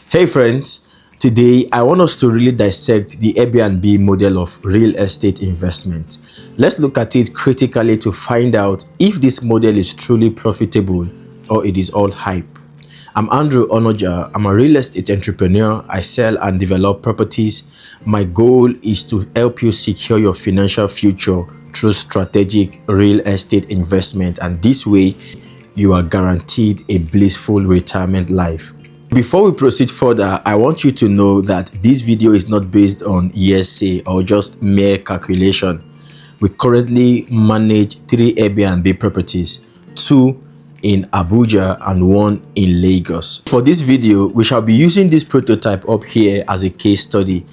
Hey friends, today I want us to really dissect the Airbnb model of real estate investment. Let's look at it critically to find out if this model is truly profitable or it is all hype. I'm Andrew Onoja. I'm a real estate entrepreneur. I sell and develop properties. My goal is to help you secure your financial future through strategic real estate investment, and this way you are guaranteed a blissful retirement life. Before we proceed further, I want you to know that this video is not based on hearsay or just mere calculation. We currently manage 3 Airbnb properties, 2 in Abuja and 1 in Lagos. For this video, we shall be using this prototype up here as a case study.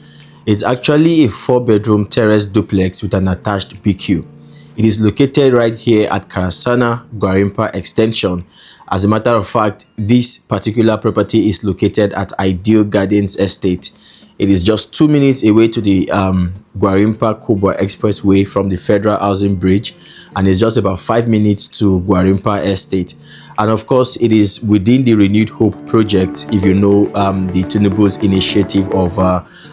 It's actually a 4-bedroom terrace duplex with an attached BQ. It is located right here at Karsana, Gwarimpa Extension. As a matter of fact, this particular property is located at Ideal Gardens Estate. It is just 2 minutes away to the Gwarimpa Kubwa Expressway from the Federal Housing Bridge, and it's just about 5 minutes to Gwarimpa Estate. And of course, it is within the Renewed Hope project, if you know the Tinubu's initiative of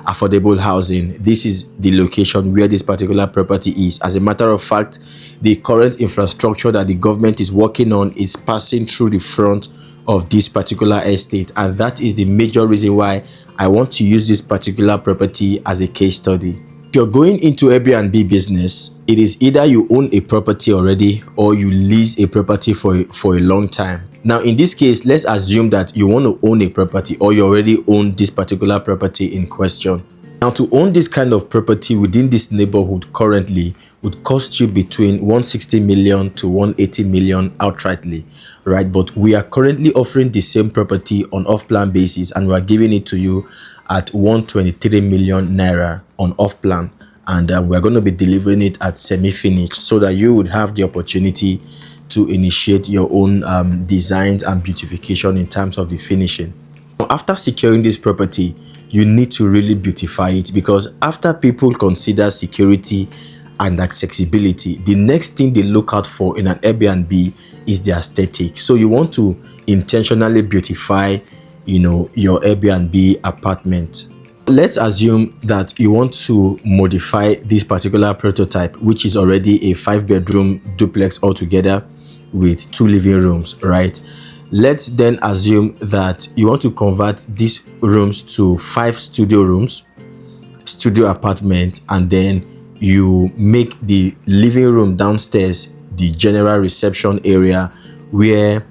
affordable housing. This is the location where this particular property is. As a matter of fact, the current infrastructure that the government is working on is passing through the front of this particular estate, and that is the major reason why I want to use this particular property as a case study. If you're going into Airbnb business, it is either you own a property already or you lease a property for a long time. Now, in this case, let's assume that you want to own a property or you already own this particular property in question. Now, to own this kind of property within this neighborhood currently would cost you between 160 million to 180 million outrightly, right? But we are currently offering the same property on off-plan basis, and we are giving it to you at 123 million naira on off-plan, and we're going to be delivering it at semi-finished so that you would have the opportunity to initiate your own designs and beautification in terms of the finishing. Now, after securing this property, you need to really beautify it, because after people consider security and accessibility, the next thing they look out for in an Airbnb is the aesthetic. So you want to intentionally beautify, your Airbnb apartment. Let's assume that you want to modify this particular prototype, which is already a 5-bedroom duplex altogether with 2 living rooms, right? Let's then assume that you want to convert these rooms to 5 studio rooms, studio apartments, and then you make the living room downstairs the general reception area where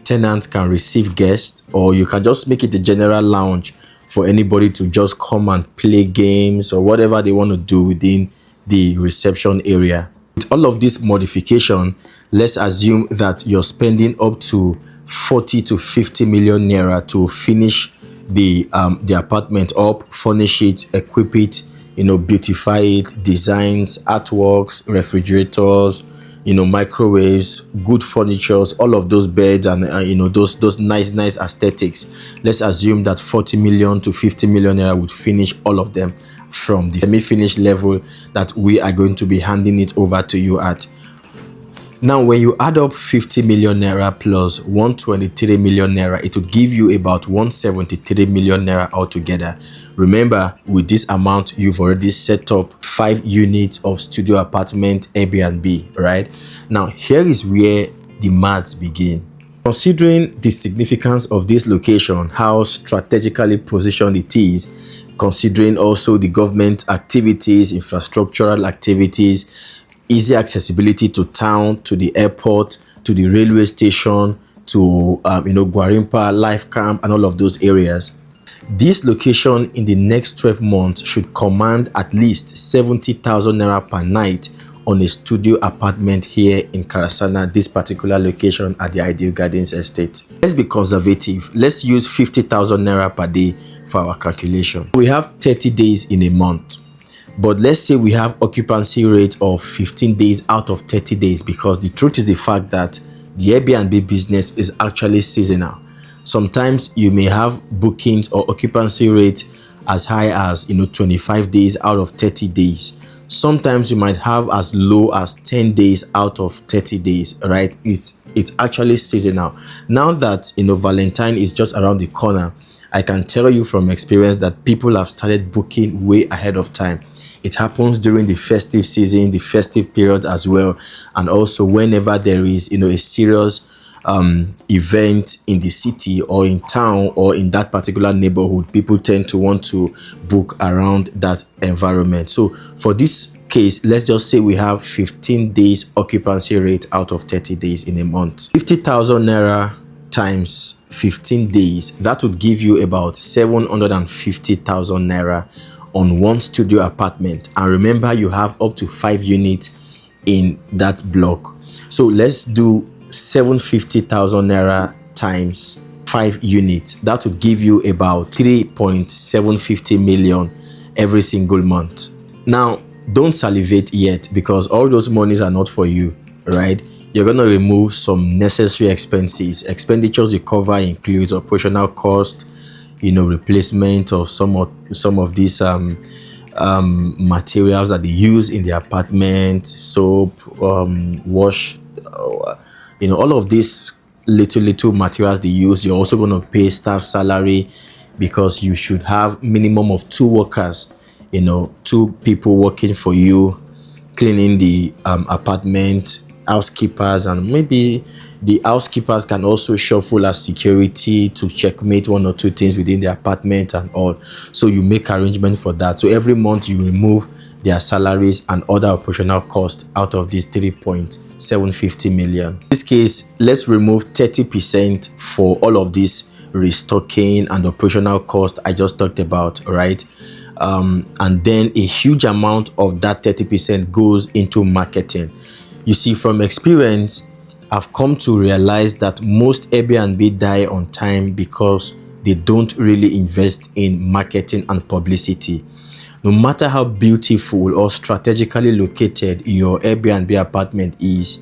tenants can receive guests, or you can just make it a general lounge for anybody to just come and play games or whatever they want to do within the reception area. With all of this modification, let's assume that you're spending up to 40 to 50 million naira to finish the apartment up, furnish it, equip it, beautify it, designs, artworks, refrigerators, microwaves, good furnitures, all of those beds, and those nice aesthetics. Let's assume that 40 million to 50 million naira would finish all of them from the semi-finished level that we are going to be handing it over to you at. Now, when you add up 50 million naira plus 123 million naira, it will give you about 173 million naira altogether. Remember, with this amount, you've already set up 5 units of studio apartment Airbnb, right? Now, here is where the maths begin. Considering the significance of this location, how strategically positioned it is, considering also the government activities, infrastructural activities, easy accessibility to town, to the airport, to the railway station, to Gwarimpa, Life Camp, and all of those areas. This location in the next 12 months should command at least 70,000 naira per night on a studio apartment here in Karsana, this particular location at the Ideal Gardens Estate. Let's be conservative. Let's use 50,000 naira per day for our calculation. We have 30 days in a month, but let's say we have occupancy rate of 15 days out of 30 days, because the truth is the fact that the Airbnb business is actually seasonal. Sometimes you may have bookings or occupancy rate as high as 25 days out of 30 days. Sometimes you might have as low as 10 days out of 30 days, right? It's actually seasonal. Now that Valentine is just around the corner, I can tell you from experience that people have started booking way ahead of time. It happens during the festive season, the festive period as well, and also whenever there is a serious event in the city or in town or in that particular neighborhood, people tend to want to book around that environment. So for this case, let's just say we have 15 days occupancy rate out of 30 days in a month. 50,000 naira times 15 days, that would give you about 750,000 naira on one studio apartment. And remember, you have up to 5 units in that block. So let's do 750,000 naira times 5 units. That would give you about 3.750 million every single month. Now, don't salivate yet, because all those monies are not for you, right? You're going to remove some necessary expenditures you cover includes operational cost, replacement of some of these materials that they use in the apartment, soap, wash, all of these little materials they use. You're also going to pay staff salary, because you should have minimum of 2 workers, 2 people working for you, cleaning the apartment, housekeepers, and maybe the housekeepers can also shuffle as security to checkmate 1 or 2 things within the apartment and all. So you make arrangement for that. So every month you remove their salaries and other operational costs out of this 3.750 million. In this case, let's remove 30% for all of this restocking and operational cost I just talked about, right? And then a huge amount of that 30% goes into marketing. You see, from experience, I've come to realize that most Airbnb die on time because they don't really invest in marketing and publicity. No matter how beautiful or strategically located your Airbnb apartment is,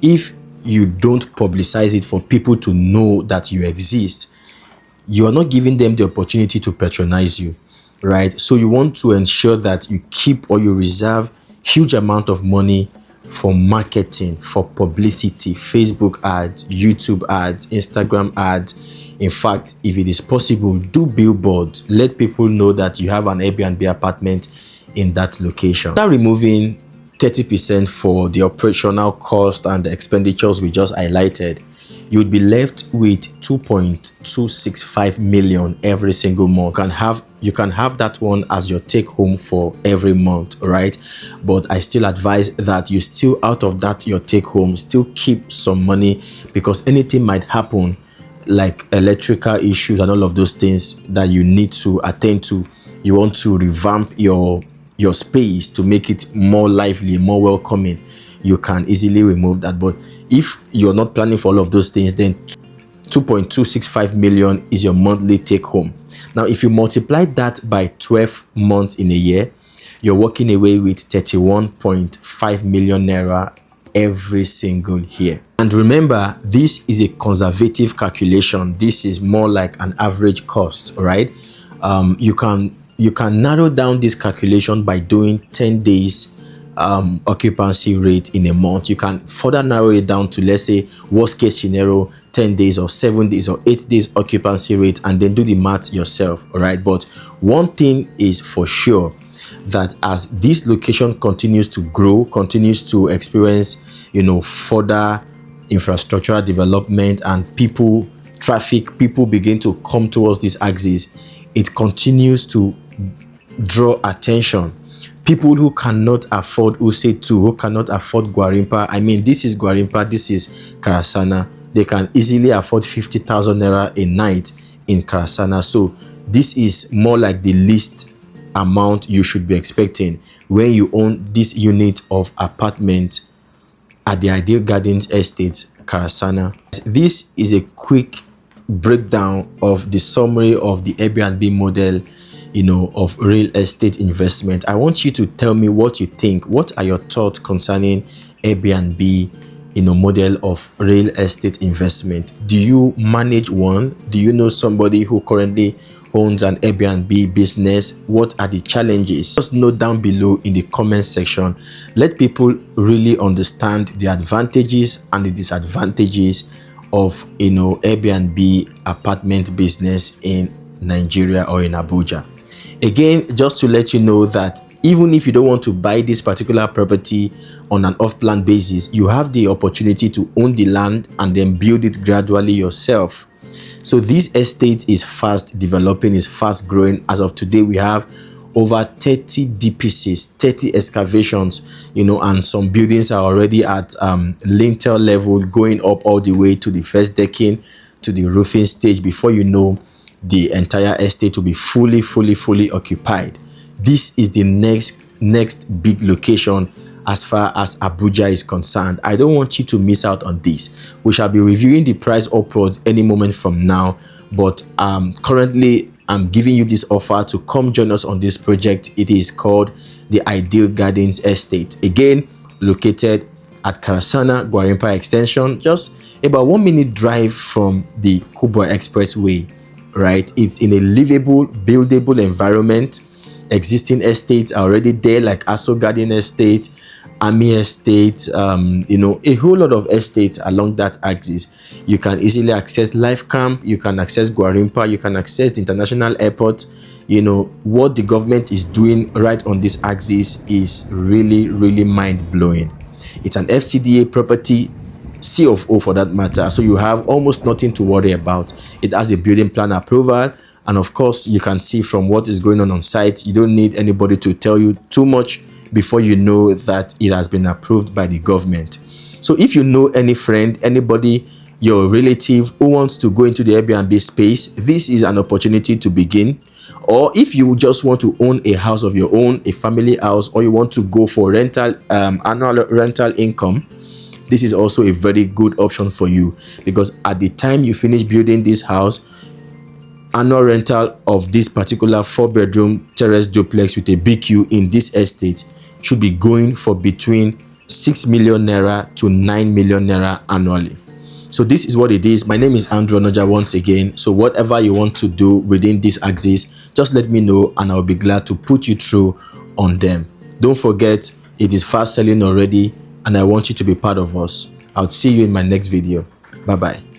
if you don't publicize it for people to know that you exist, you are not giving them the opportunity to patronize you, right? So you want to ensure that you keep or you reserve huge amount of money for marketing, for publicity, Facebook ads, YouTube ads, Instagram ads. In fact, if it is possible, do billboards. Let people know that you have an Airbnb apartment in that location. After removing 30% for the operational cost and the expenditures we just highlighted, you would be left with 2.265 million every single month. You can have that one as your take home for every month, right? But I still advise that you still, out of that your take home, still keep some money, because anything might happen, like electrical issues and all of those things that you need to attend to. You want to revamp your space to make it more lively, more welcoming. You can easily remove that. But if you're not planning for all of those things, then 2.265 million is your monthly take home. Now, if you multiply that by 12 months in a year, you're walking away with 31.5 million naira every single year. And remember, this is a conservative calculation. This is more like an average cost, right? You can narrow down this calculation by doing 10 days occupancy rate in a month. You can further narrow it down to, let's say, worst case scenario, 10 days or 7 days or 8 days occupancy rate, and then do the math yourself. All right, but one thing is for sure, that as this location continues to grow, continues to experience further infrastructural development, and people begin to come towards this axis, it continues to draw attention. People who cannot afford Use2, who cannot afford Gwarimpa, I mean, this is Gwarimpa, this is Karsana, they can easily afford 50,000 naira a night in Karsana. So this is more like the least amount you should be expecting when you own this unit of apartment at the Ideal Gardens Estates, Karsana. This is a quick breakdown of the summary of the Airbnb model, of real estate investment. I want you to tell me what you think. What are your thoughts concerning Airbnb model of real estate investment. Do you manage one? Do you know somebody who currently owns an Airbnb business? What are the challenges? Just note down below in the comment section. Let people really understand the advantages and the disadvantages of Airbnb apartment business in Nigeria or in Abuja. Again, just to let you know that even if you don't want to buy this particular property on an off-plan basis, you have the opportunity to own the land and then build it gradually yourself. So this estate is fast developing, is fast growing. As of today, we have over 30 DPCs, 30 excavations, and some buildings are already at lintel level, going up all the way to the first decking, to the roofing stage. Before you know, the entire estate will be fully occupied. This is the next big location as far as Abuja is concerned. I don't want you to miss out on this. We shall be reviewing the price upwards any moment from now, but currently I'm giving you this offer to come join us on this project. It is called the Ideal Gardens Estate, again located at Karsana Gwarimpa extension, just about 1 minute drive from the Kubwa Expressway. Right, it's in a livable, buildable environment. Existing estates are already there, like Aso Garden Estate, Army Estate, a whole lot of estates along that axis. You can easily access Life Camp, you can access Gwarimpa, you can access the international airport. What the government is doing right on this axis is really mind-blowing. It's an FCDA property, C of O for that matter, so you have almost nothing to worry about. It has a building plan approval, and of course you can see from what is going on site. You don't need anybody to tell you too much before you know that it has been approved by the government. So if you know any friend, anybody, your relative who wants to go into the Airbnb space, this is an opportunity to begin. Or if you just want to own a house of your own, a family house, or you want to go for rental, annual rental income, this is also a very good option for you, because at the time you finish building this house, annual rental of this particular 4-bedroom terrace duplex with a BQ in this estate should be going for between 6 million naira to 9 million naira annually. So this is what it is. My name is Andrew Onoja once again. So whatever you want to do within this axis, just let me know and I'll be glad to put you through on them. Don't forget, it is fast selling already, and I want you to be part of us. I'll see you in my next video. Bye bye.